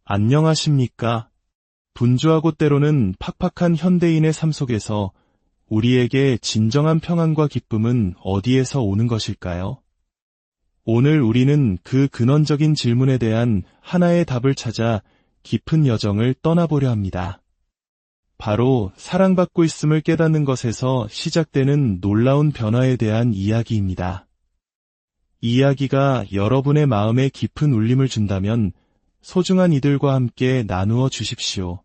안녕하십니까? 분주하고 때로는 팍팍한 현대인의 삶 속에서 우리에게 진정한 평안과 기쁨은 어디에서 오는 것일까요? 오늘 우리는 그 근원적인 질문에 대한 하나의 답을 찾아 깊은 여정을 떠나보려 합니다. 바로 사랑받고 있음을 깨닫는 것에서 시작되는 놀라운 변화에 대한 이야기입니다. 이 이야기가 여러분의 마음에 깊은 울림을 준다면 소중한 이들과 함께 나누어 주십시오.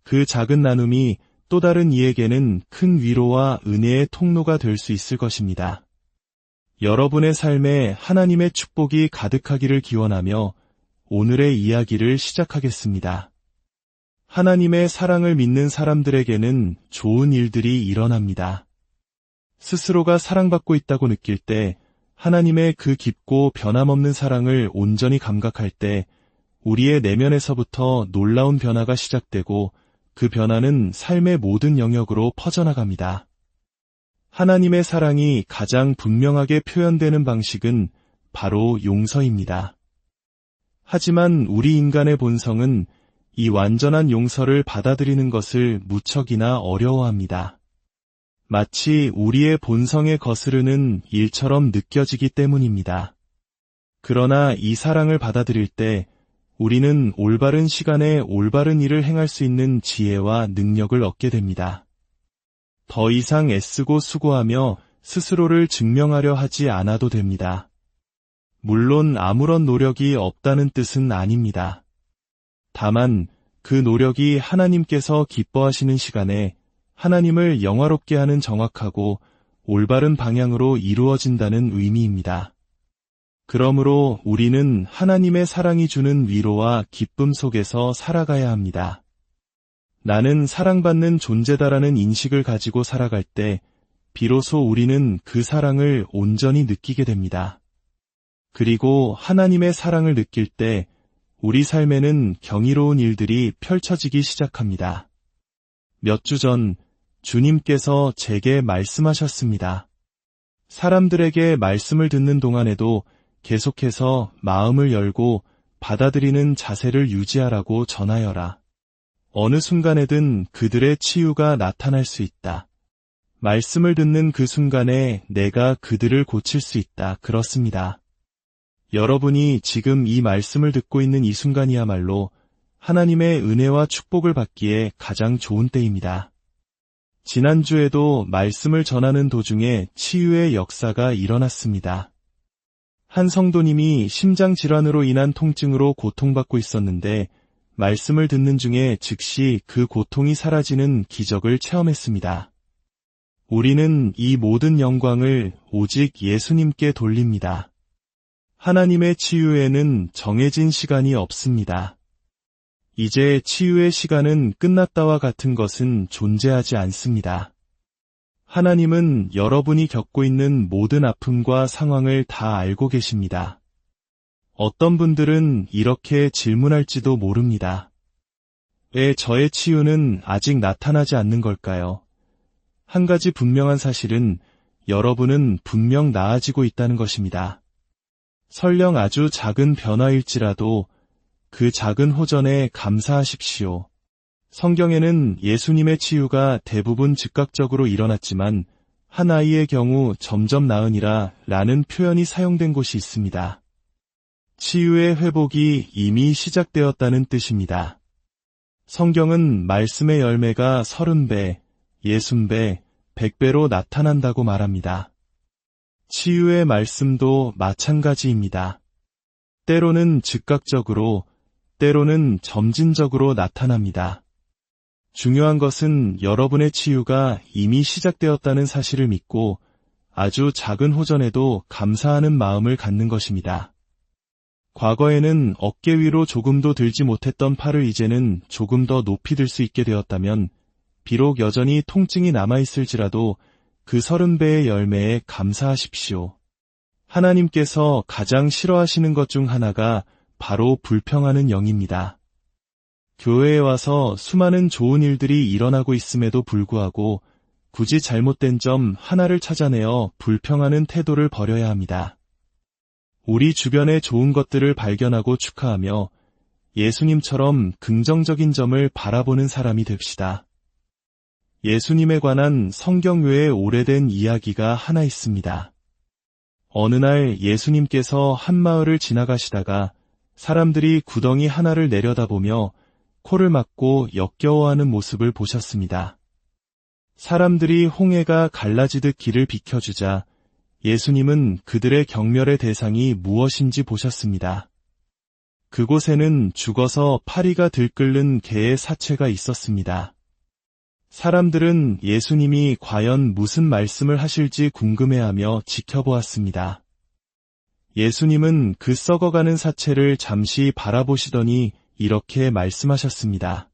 그 작은 나눔이 또 다른 이에게는 큰 위로와 은혜의 통로가 될 수 있을 것입니다. 여러분의 삶에 하나님의 축복이 가득하기를 기원하며 오늘의 이야기를 시작하겠습니다. 하나님의 사랑을 믿는 사람들에게는 좋은 일들이 일어납니다. 스스로가 사랑받고 있다고 느낄 때, 하나님의 그 깊고 변함없는 사랑을 온전히 감각할 때, 우리의 내면에서부터 놀라운 변화가 시작되고 그 변화는 삶의 모든 영역으로 퍼져나갑니다. 하나님의 사랑이 가장 분명하게 표현되는 방식은 바로 용서입니다. 하지만 우리 인간의 본성은 이 완전한 용서를 받아들이는 것을 무척이나 어려워합니다. 마치 우리의 본성에 거스르는 일처럼 느껴지기 때문입니다. 그러나 이 사랑을 받아들일 때 우리는 올바른 시간에 올바른 일을 행할 수 있는 지혜와 능력을 얻게 됩니다. 더 이상 애쓰고 수고하며 스스로를 증명하려 하지 않아도 됩니다. 물론 아무런 노력이 없다는 뜻은 아닙니다. 다만 그 노력이 하나님께서 기뻐하시는 시간에 하나님을 영화롭게 하는 정확하고 올바른 방향으로 이루어진다는 의미입니다. 그러므로 우리는 하나님의 사랑이 주는 위로와 기쁨 속에서 살아가야 합니다. 나는 사랑받는 존재다라는 인식을 가지고 살아갈 때 비로소 우리는 그 사랑을 온전히 느끼게 됩니다. 그리고 하나님의 사랑을 느낄 때 우리 삶에는 경이로운 일들이 펼쳐지기 시작합니다. 몇 주 전 주님께서 제게 말씀하셨습니다. 사람들에게 말씀을 듣는 동안에도 계속해서 마음을 열고 받아들이는 자세를 유지하라고 전하여라. 어느 순간에든 그들의 치유가 나타날 수 있다. 말씀을 듣는 그 순간에 내가 그들을 고칠 수 있다. 그렇습니다. 여러분이 지금 이 말씀을 듣고 있는 이 순간이야말로 하나님의 은혜와 축복을 받기에 가장 좋은 때입니다. 지난주에도 말씀을 전하는 도중에 치유의 역사가 일어났습니다. 한 성도님이 심장질환으로 인한 통증으로 고통받고 있었는데 말씀을 듣는 중에 즉시 그 고통이 사라지는 기적을 체험했습니다. 우리는 이 모든 영광을 오직 예수님께 돌립니다. 하나님의 치유에는 정해진 시간이 없습니다. 이제 치유의 시간은 끝났다와 같은 것은 존재하지 않습니다. 하나님은 여러분이 겪고 있는 모든 아픔과 상황을 다 알고 계십니다. 어떤 분들은 이렇게 질문할지도 모릅니다. 왜 저의 치유는 아직 나타나지 않는 걸까요? 한 가지 분명한 사실은 여러분은 분명 나아지고 있다는 것입니다. 설령 아주 작은 변화일지라도 그 작은 호전에 감사하십시오. 성경에는 예수님의 치유가 대부분 즉각적으로 일어났지만 한 아이의 경우 점점 나으니라 라는 표현이 사용된 곳이 있습니다. 치유의 회복이 이미 시작되었다는 뜻입니다. 성경은 말씀의 열매가 30배, 60배, 100배로 나타난다고 말합니다. 치유의 말씀도 마찬가지입니다. 때로는 즉각적으로, 때로는 점진적으로 나타납니다. 중요한 것은 여러분의 치유가 이미 시작되었다는 사실을 믿고 아주 작은 호전에도 감사하는 마음을 갖는 것입니다. 과거에는 어깨 위로 조금도 들지 못했던 팔을 이제는 조금 더 높이 들 수 있게 되었다면 비록 여전히 통증이 남아있을지라도 그 30배의 열매에 감사하십시오. 하나님께서 가장 싫어하시는 것 중 하나가 바로 불평하는 영입니다. 교회에 와서 수많은 좋은 일들이 일어나고 있음에도 불구하고 굳이 잘못된 점 하나를 찾아내어 불평하는 태도를 버려야 합니다. 우리 주변의 좋은 것들을 발견하고 축하하며 예수님처럼 긍정적인 점을 바라보는 사람이 됩시다. 예수님에 관한 성경 외에 오래된 이야기가 하나 있습니다. 어느 날 예수님께서 한 마을을 지나가시다가 사람들이 구덩이 하나를 내려다보며 코를 막고 역겨워하는 모습을 보셨습니다. 사람들이 홍해가 갈라지듯 길을 비켜주자 예수님은 그들의 경멸의 대상이 무엇인지 보셨습니다. 그곳에는 죽어서 파리가 들끓는 개의 사체가 있었습니다. 사람들은 예수님이 과연 무슨 말씀을 하실지 궁금해하며 지켜보았습니다. 예수님은 그 썩어가는 사체를 잠시 바라보시더니 이렇게 말씀하셨습니다.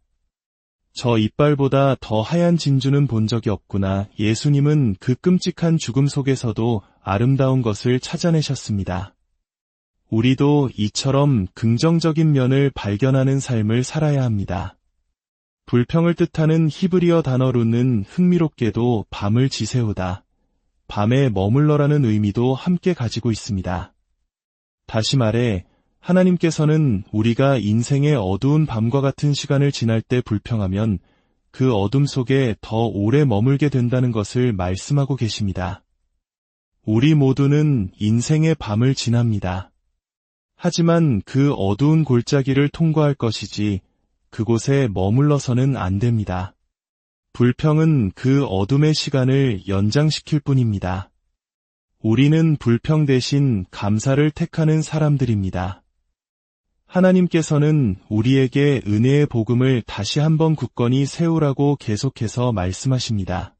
저 이빨보다 더 하얀 진주는 본 적이 없구나. 예수님은 그 끔찍한 죽음 속에서도 아름다운 것을 찾아내셨습니다. 우리도 이처럼 긍정적인 면을 발견하는 삶을 살아야 합니다. 불평을 뜻하는 히브리어 단어 루는 흥미롭게도 밤을 지새우다, 밤에 머물러라는 의미도 함께 가지고 있습니다. 다시 말해 하나님께서는 우리가 인생의 어두운 밤과 같은 시간을 지날 때 불평하면 그 어둠 속에 더 오래 머물게 된다는 것을 말씀하고 계십니다. 우리 모두는 인생의 밤을 지납니다. 하지만 그 어두운 골짜기를 통과할 것이지 그곳에 머물러서는 안 됩니다. 불평은 그 어둠의 시간을 연장시킬 뿐입니다. 우리는 불평 대신 감사를 택하는 사람들입니다. 하나님께서는 우리에게 은혜의 복음을 다시 한번 굳건히 세우라고 계속해서 말씀하십니다.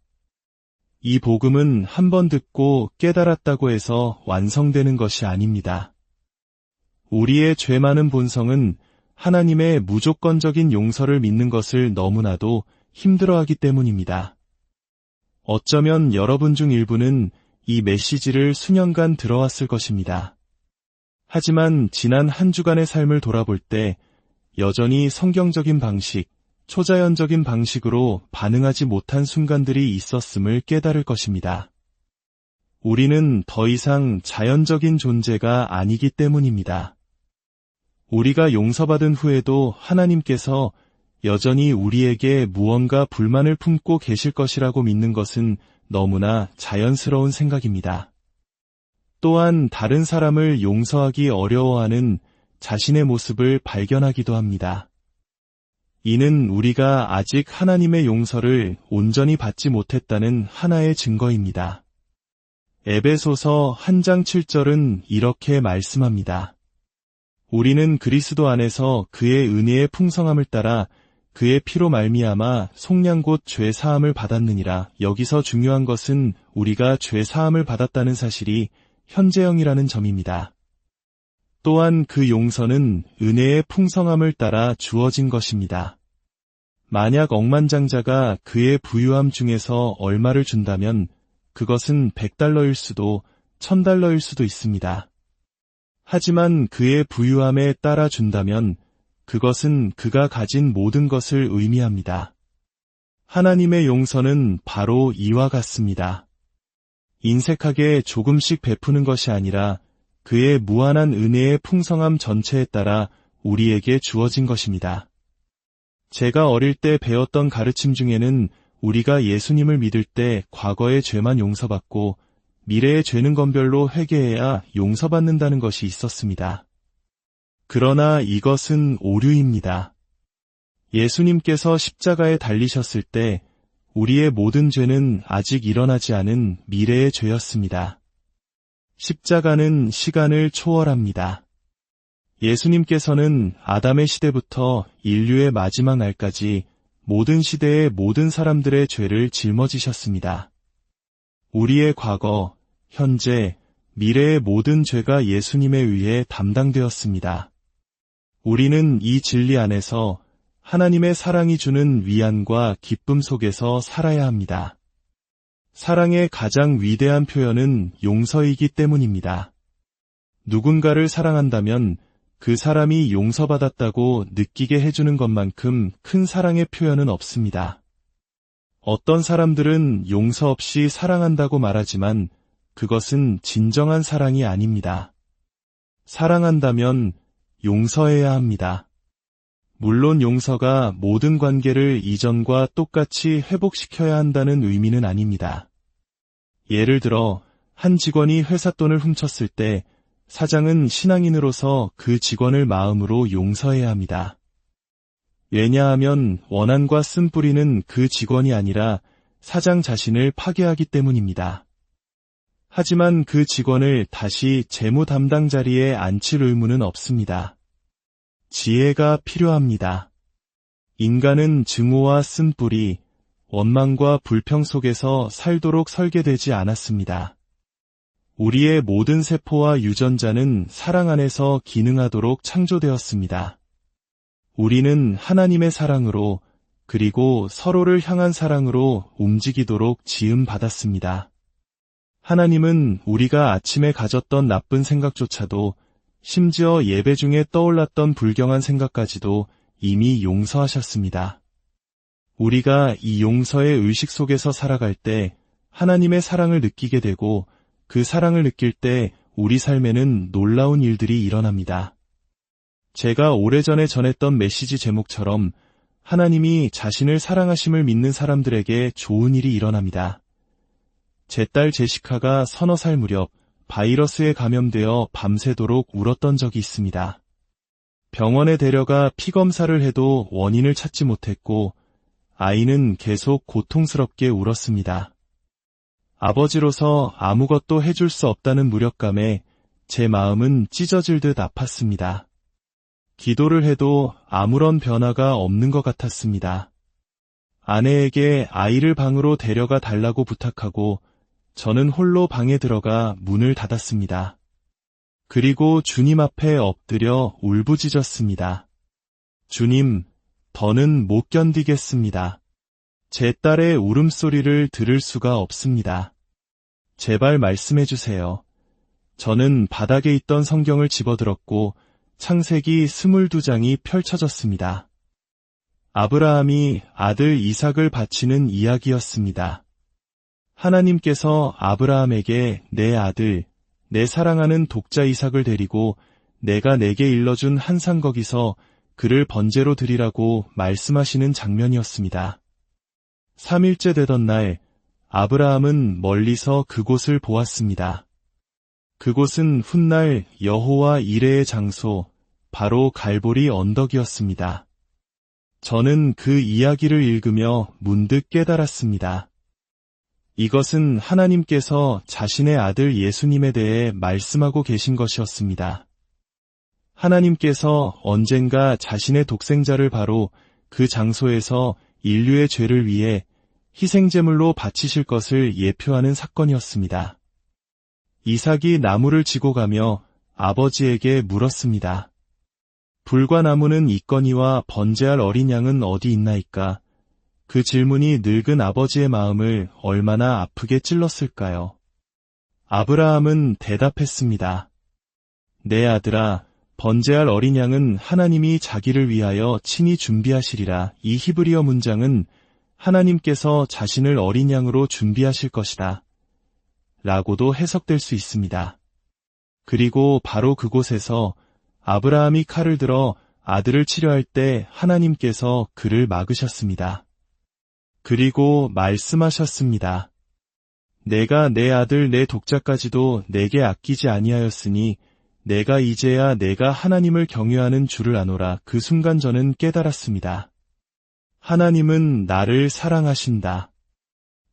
이 복음은 한번 듣고 깨달았다고 해서 완성되는 것이 아닙니다. 우리의 죄 많은 본성은 하나님의 무조건적인 용서를 믿는 것을 너무나도 힘들어하기 때문입니다. 어쩌면 여러분 중 일부는 이 메시지를 수년간 들어왔을 것입니다. 하지만 지난 한 주간의 삶을 돌아볼 때 여전히 성경적인 방식, 초자연적인 방식으로 반응하지 못한 순간들이 있었음을 깨달을 것입니다. 우리는 더 이상 자연적인 존재가 아니기 때문입니다. 우리가 용서받은 후에도 하나님께서 여전히 우리에게 무언가 불만을 품고 계실 것이라고 믿는 것은 너무나 자연스러운 생각입니다. 또한 다른 사람을 용서하기 어려워하는 자신의 모습을 발견하기도 합니다. 이는 우리가 아직 하나님의 용서를 온전히 받지 못했다는 하나의 증거입니다. 에베소서 1장 7절은 이렇게 말씀합니다. 우리는 그리스도 안에서 그의 은혜의 풍성함을 따라 그의 피로 말미암아 속량 곧 죄 사함을 받았느니라. 여기서 중요한 것은 우리가 죄 사함을 받았다는 사실이 현재형이라는 점입니다. 또한 그 용서는 은혜의 풍성함을 따라 주어진 것입니다. 만약 억만장자가 그의 부유함 중에서 얼마를 준다면 그것은 100달러일 수도 1000달러일 수도 있습니다. 하지만 그의 부유함에 따라 준다면 그것은 그가 가진 모든 것을 의미합니다. 하나님의 용서는 바로 이와 같습니다. 인색하게 조금씩 베푸는 것이 아니라 그의 무한한 은혜의 풍성함 전체에 따라 우리에게 주어진 것입니다. 제가 어릴 때 배웠던 가르침 중에는 우리가 예수님을 믿을 때 과거의 죄만 용서받고 미래의 죄는 건별로 회개해야 용서받는다는 것이 있었습니다. 그러나 이것은 오류입니다. 예수님께서 십자가에 달리셨을 때 우리의 모든 죄는 아직 일어나지 않은 미래의 죄였습니다. 십자가는 시간을 초월합니다. 예수님께서는 아담의 시대부터 인류의 마지막 날까지 모든 시대의 모든 사람들의 죄를 짊어지셨습니다. 우리의 과거, 현재, 미래의 모든 죄가 예수님에 의해 담당되었습니다. 우리는 이 진리 안에서 하나님의 사랑이 주는 위안과 기쁨 속에서 살아야 합니다. 사랑의 가장 위대한 표현은 용서이기 때문입니다. 누군가를 사랑한다면 그 사람이 용서받았다고 느끼게 해주는 것만큼 큰 사랑의 표현은 없습니다. 어떤 사람들은 용서 없이 사랑한다고 말하지만 그것은 진정한 사랑이 아닙니다. 사랑한다면 용서해야 합니다. 물론 용서가 모든 관계를 이전과 똑같이 회복시켜야 한다는 의미는 아닙니다. 예를 들어 한 직원이 회사 돈을 훔쳤을 때 사장은 신앙인으로서 그 직원을 마음으로 용서해야 합니다. 왜냐하면 원한과 쓴뿌리는 그 직원이 아니라 사장 자신을 파괴하기 때문입니다. 하지만 그 직원을 다시 재무 담당 자리에 앉힐 의무는 없습니다. 지혜가 필요합니다. 인간은 증오와 쓴뿌리, 원망과 불평 속에서 살도록 설계되지 않았습니다. 우리의 모든 세포와 유전자는 사랑 안에서 기능하도록 창조되었습니다. 우리는 하나님의 사랑으로 그리고 서로를 향한 사랑으로 움직이도록 지음받았습니다. 하나님은 우리가 아침에 가졌던 나쁜 생각조차도 심지어 예배 중에 떠올랐던 불경한 생각까지도 이미 용서하셨습니다. 우리가 이 용서의 의식 속에서 살아갈 때 하나님의 사랑을 느끼게 되고 그 사랑을 느낄 때 우리 삶에는 놀라운 일들이 일어납니다. 제가 오래전에 전했던 메시지 제목처럼 하나님이 자신을 사랑하심을 믿는 사람들에게 좋은 일이 일어납니다. 제 딸 제시카가 서너 살 무렵 바이러스에 감염되어 밤새도록 울었던 적이 있습니다. 병원에 데려가 피검사를 해도 원인을 찾지 못했고 아이는 계속 고통스럽게 울었습니다. 아버지로서 아무것도 해줄 수 없다는 무력감에 제 마음은 찢어질 듯 아팠습니다. 기도를 해도 아무런 변화가 없는 것 같았습니다. 아내에게 아이를 방으로 데려가 달라고 부탁하고 저는 홀로 방에 들어가 문을 닫았습니다. 그리고 주님 앞에 엎드려 울부짖었습니다. 주님, 더는 못 견디겠습니다. 제 딸의 울음소리를 들을 수가 없습니다. 제발 말씀해 주세요. 저는 바닥에 있던 성경을 집어들었고 창세기 22장이 펼쳐졌습니다. 아브라함이 아들 이삭을 바치는 이야기였습니다. 하나님께서 아브라함에게 내 아들, 내 사랑하는 독자 이삭을 데리고 내가 내게 일러준 한산 거기서 그를 번제로 드리라고 말씀하시는 장면이었습니다. 3일째 되던 날, 아브라함은 멀리서 그곳을 보았습니다. 그곳은 훗날 여호와 이레의 장소, 바로 갈보리 언덕이었습니다. 저는 그 이야기를 읽으며 문득 깨달았습니다. 이것은 하나님께서 자신의 아들 예수님에 대해 말씀하고 계신 것이었습니다. 하나님께서 언젠가 자신의 독생자를 바로 그 장소에서 인류의 죄를 위해 희생제물로 바치실 것을 예표하는 사건이었습니다. 이삭이 나무를 지고 가며 아버지에게 물었습니다. 불과 나무는 있거니와 번제할 어린 양은 어디 있나이까? 그 질문이 늙은 아버지의 마음을 얼마나 아프게 찔렀을까요? 아브라함은 대답했습니다. 내 아들아, 번제할 어린 양은 하나님이 자기를 위하여 친히 준비하시리라. 이 히브리어 문장은 하나님께서 자신을 어린 양으로 준비하실 것이다 라고도 해석될 수 있습니다. 그리고 바로 그곳에서 아브라함이 칼을 들어 아들을 치려할 때 하나님께서 그를 막으셨습니다. 그리고 말씀하셨습니다. 내가 내 아들 내 독자까지도 내게 아끼지 아니하였으니 내가 이제야 내가 하나님을 경외하는 줄을 아노라. 그 순간 저는 깨달았습니다. 하나님은 나를 사랑하신다.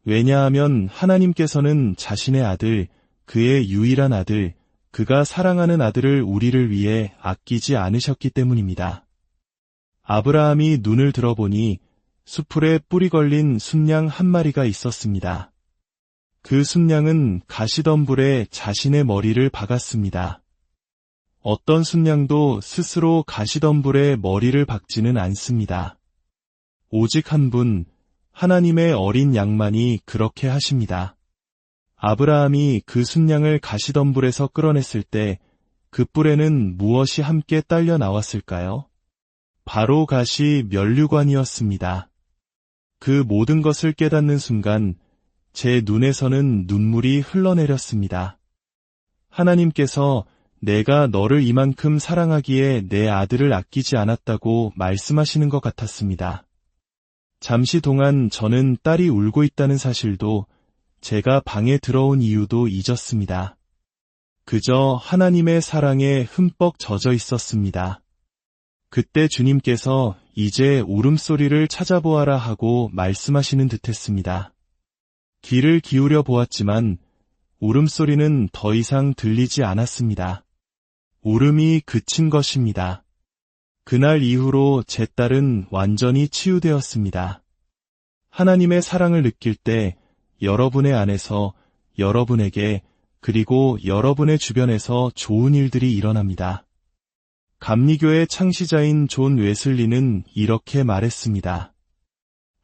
왜냐하면 하나님께서는 자신의 아들, 그의 유일한 아들, 그가 사랑하는 아들을 우리를 위해 아끼지 않으셨기 때문입니다. 아브라함이 눈을 들어보니 수풀에 뿔이 걸린 순양 한 마리가 있었습니다. 그 순양은 가시덤불에 자신의 머리를 박았습니다. 어떤 순양도 스스로 가시덤불에 머리를 박지는 않습니다. 오직 한 분, 하나님의 어린 양만이 그렇게 하십니다. 아브라함이 그 순양을 가시덤불에서 끌어냈을 때 그 뿔에는 무엇이 함께 딸려 나왔을까요? 바로 가시 면류관이었습니다. 그 모든 것을 깨닫는 순간 제 눈에서는 눈물이 흘러내렸습니다. 하나님께서 내가 너를 이만큼 사랑하기에 내 아들을 아끼지 않았다고 말씀하시는 것 같았습니다. 잠시 동안 저는 딸이 울고 있다는 사실도 제가 방에 들어온 이유도 잊었습니다. 그저 하나님의 사랑에 흠뻑 젖어 있었습니다. 그때 주님께서 이제 울음소리를 찾아보아라 하고 말씀하시는 듯했습니다. 귀를 기울여 보았지만 울음소리는 더 이상 들리지 않았습니다. 울음이 그친 것입니다. 그날 이후로 제 딸은 완전히 치유되었습니다. 하나님의 사랑을 느낄 때 여러분의 안에서 여러분에게 그리고 여러분의 주변에서 좋은 일들이 일어납니다. 감리교의 창시자인 존 웨슬리는 이렇게 말했습니다.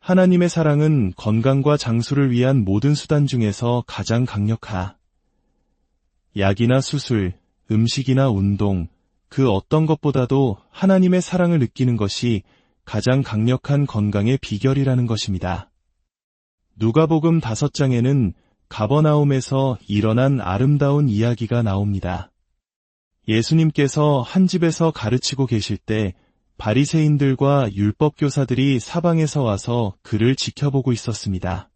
하나님의 사랑은 건강과 장수를 위한 모든 수단 중에서 가장 강력하. 약이나 수술, 음식이나 운동, 그 어떤 것보다도 하나님의 사랑을 느끼는 것이 가장 강력한 건강의 비결이라는 것입니다. 누가복음 5장에는 가버나움에서 일어난 아름다운 이야기가 나옵니다. 예수님께서 한 집에서 가르치고 계실 때 바리새인들과 율법교사들이 사방에서 와서 그를 지켜보고 있었습니다.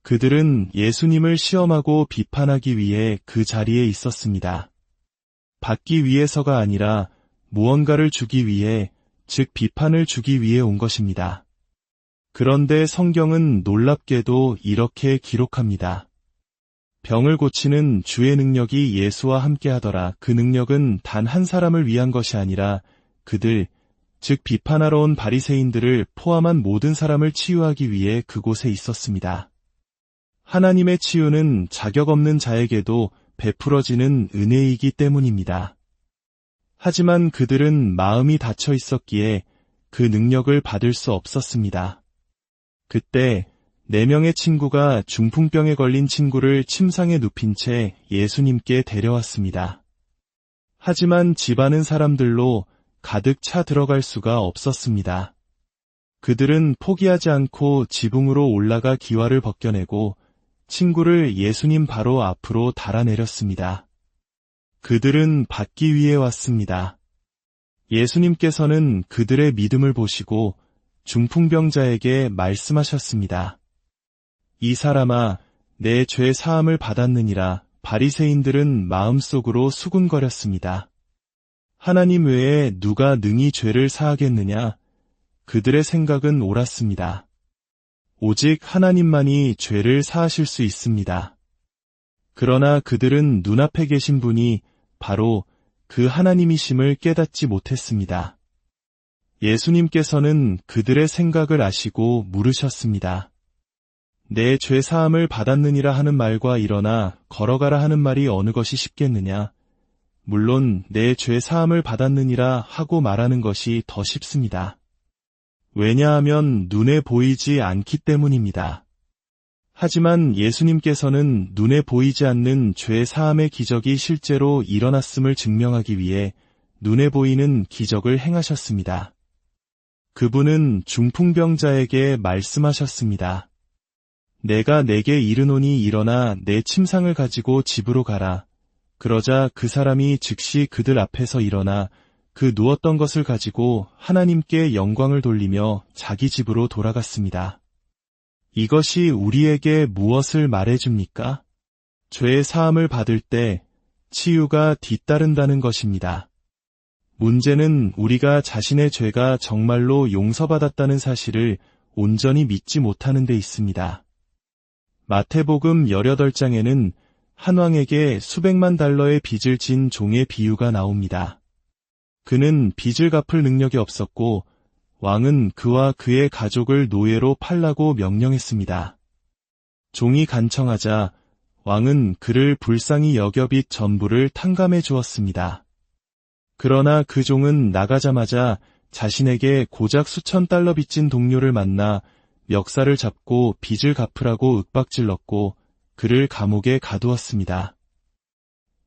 그들은 예수님을 시험하고 비판하기 위해 그 자리에 있었습니다. 받기 위해서가 아니라 무언가를 주기 위해, 즉 비판을 주기 위해 온 것입니다. 그런데 성경은 놀랍게도 이렇게 기록합니다. 병을 고치는 주의 능력이 예수와 함께하더라. 그 능력은 단 한 사람을 위한 것이 아니라 그들, 즉 비판하러 온 바리새인들을 포함한 모든 사람을 치유하기 위해 그곳에 있었습니다. 하나님의 치유는 자격 없는 자에게도 베풀어지는 은혜이기 때문입니다. 하지만 그들은 마음이 닫혀 있었기에 그 능력을 받을 수 없었습니다. 그때 4명의 친구가 중풍병에 걸린 친구를 침상에 눕힌 채 예수님께 데려왔습니다. 하지만 집안은 사람들로 가득 차 들어갈 수가 없었습니다. 그들은 포기하지 않고 지붕으로 올라가 기와를 벗겨내고 친구를 예수님 바로 앞으로 달아내렸습니다. 그들은 받기 위해 왔습니다. 예수님께서는 그들의 믿음을 보시고 중풍병자에게 말씀하셨습니다. 이 사람아, 내 죄 사함을 받았느니라. 바리새인들은 마음속으로 수군거렸습니다. 하나님 외에 누가 능히 죄를 사하겠느냐? 그들의 생각은 옳았습니다. 오직 하나님만이 죄를 사하실 수 있습니다. 그러나 그들은 눈앞에 계신 분이 바로 그 하나님이심을 깨닫지 못했습니다. 예수님께서는 그들의 생각을 아시고 물으셨습니다. 내 죄 사함을 받았느니라 하는 말과 일어나 걸어가라 하는 말이 어느 것이 쉽겠느냐? 물론 내 죄 사함을 받았느니라 하고 말하는 것이 더 쉽습니다. 왜냐하면 눈에 보이지 않기 때문입니다. 하지만 예수님께서는 눈에 보이지 않는 죄 사함의 기적이 실제로 일어났음을 증명하기 위해 눈에 보이는 기적을 행하셨습니다. 그분은 중풍병자에게 말씀하셨습니다. 내가 내게 이르노니 일어나 내 침상을 가지고 집으로 가라. 그러자 그 사람이 즉시 그들 앞에서 일어나 그 누웠던 것을 가지고 하나님께 영광을 돌리며 자기 집으로 돌아갔습니다. 이것이 우리에게 무엇을 말해줍니까? 죄의 사함을 받을 때 치유가 뒤따른다는 것입니다. 문제는 우리가 자신의 죄가 정말로 용서받았다는 사실을 온전히 믿지 못하는 데 있습니다. 마태복음 18장에는 한 왕에게 수백만 달러의 빚을 진 종의 비유가 나옵니다. 그는 빚을 갚을 능력이 없었고 왕은 그와 그의 가족을 노예로 팔라고 명령했습니다. 종이 간청하자 왕은 그를 불쌍히 여겨 빚 전부를 탕감해 주었습니다. 그러나 그 종은 나가자마자 자신에게 고작 수천 달러 빚진 동료를 만나 멱살을 잡고 빚을 갚으라고 윽박질렀고 그를 감옥에 가두었습니다.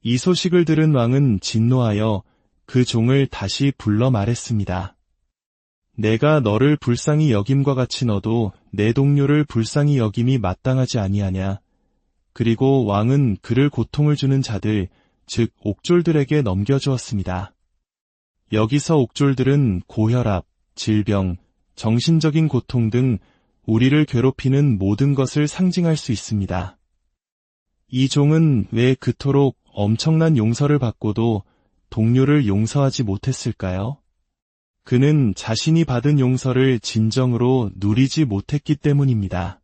이 소식을 들은 왕은 진노하여 그 종을 다시 불러 말했습니다. 내가 너를 불쌍히 여김과 같이 너도 내 동료를 불쌍히 여김이 마땅하지 아니하냐. 그리고 왕은 그를 고통을 주는 자들, 즉 옥졸들에게 넘겨주었습니다. 여기서 옥졸들은 고혈압, 질병, 정신적인 고통 등 우리를 괴롭히는 모든 것을 상징할 수 있습니다. 이 종은 왜 그토록 엄청난 용서를 받고도 동료를 용서하지 못했을까요? 그는 자신이 받은 용서를 진정으로 누리지 못했기 때문입니다.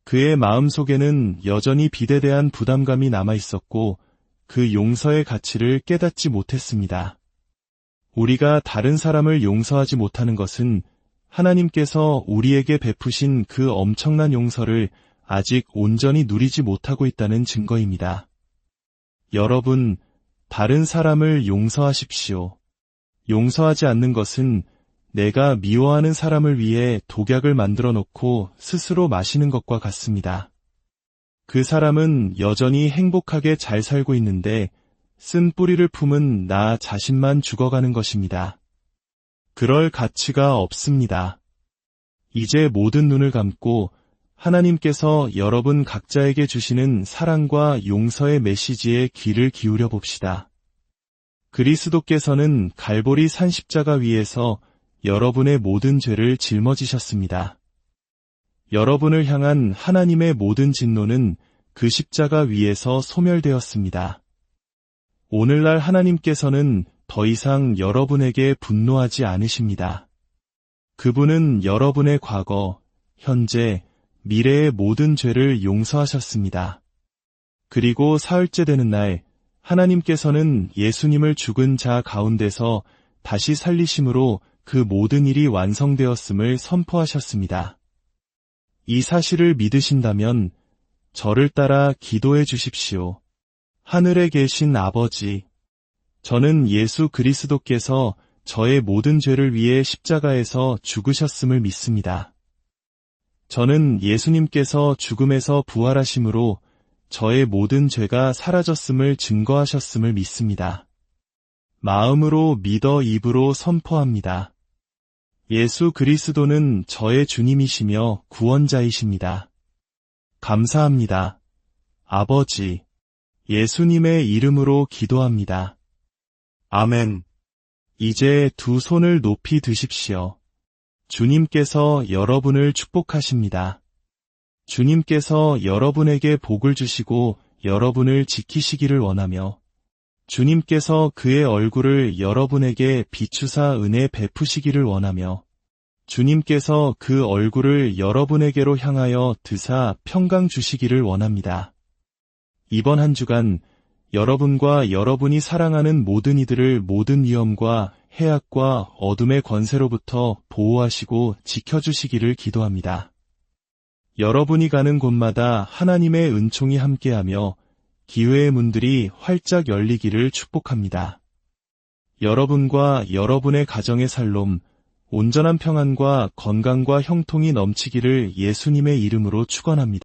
그의 마음속에는 여전히 빚에 대한 부담감이 남아있었고 그 용서의 가치를 깨닫지 못했습니다. 우리가 다른 사람을 용서하지 못하는 것은 하나님께서 우리에게 베푸신 그 엄청난 용서를 아직 온전히 누리지 못하고 있다는 증거입니다. 여러분, 다른 사람을 용서하십시오. 용서하지 않는 것은 내가 미워하는 사람을 위해 독약을 만들어 놓고 스스로 마시는 것과 같습니다. 그 사람은 여전히 행복하게 잘 살고 있는데 쓴 뿌리를 품은 나 자신만 죽어가는 것입니다. 그럴 가치가 없습니다. 이제 모든 눈을 감고 하나님께서 여러분 각자에게 주시는 사랑과 용서의 메시지에 귀를 기울여 봅시다. 그리스도께서는 갈보리 산 십자가 위에서 여러분의 모든 죄를 짊어지셨습니다. 여러분을 향한 하나님의 모든 진노는 그 십자가 위에서 소멸되었습니다. 오늘날 하나님께서는 더 이상 여러분에게 분노하지 않으십니다. 그분은 여러분의 과거, 현재, 미래의 모든 죄를 용서하셨습니다. 그리고 사흘째 되는 날, 하나님께서는 예수님을 죽은 자 가운데서 다시 살리심으로 그 모든 일이 완성되었음을 선포하셨습니다. 이 사실을 믿으신다면 저를 따라 기도해 주십시오. 하늘에 계신 아버지, 저는 예수 그리스도께서 저의 모든 죄를 위해 십자가에서 죽으셨음을 믿습니다. 저는 예수님께서 죽음에서 부활하심으로 저의 모든 죄가 사라졌음을 증거하셨음을 믿습니다. 마음으로 믿어 입으로 선포합니다. 예수 그리스도는 저의 주님이시며 구원자이십니다. 감사합니다. 아버지, 예수님의 이름으로 기도합니다. 아멘. 이제 두 손을 높이 드십시오. 주님께서 여러분을 축복하십니다. 주님께서 여러분에게 복을 주시고 여러분을 지키시기를 원하며 주님께서 그의 얼굴을 여러분에게 비추사 은혜 베푸시기를 원하며 주님께서 그 얼굴을 여러분에게로 향하여 드사 평강 주시기를 원합니다. 이번 한 주간 여러분과 여러분이 사랑하는 모든 이들을 모든 위험과 해악과 어둠의 권세로부터 보호하시고 지켜주시기를 기도합니다. 여러분이 가는 곳마다 하나님의 은총이 함께하며 기회의 문들이 활짝 열리기를 축복합니다. 여러분과 여러분의 가정의 살롬, 온전한 평안과 건강과 형통이 넘치기를 예수님의 이름으로 축원합니다.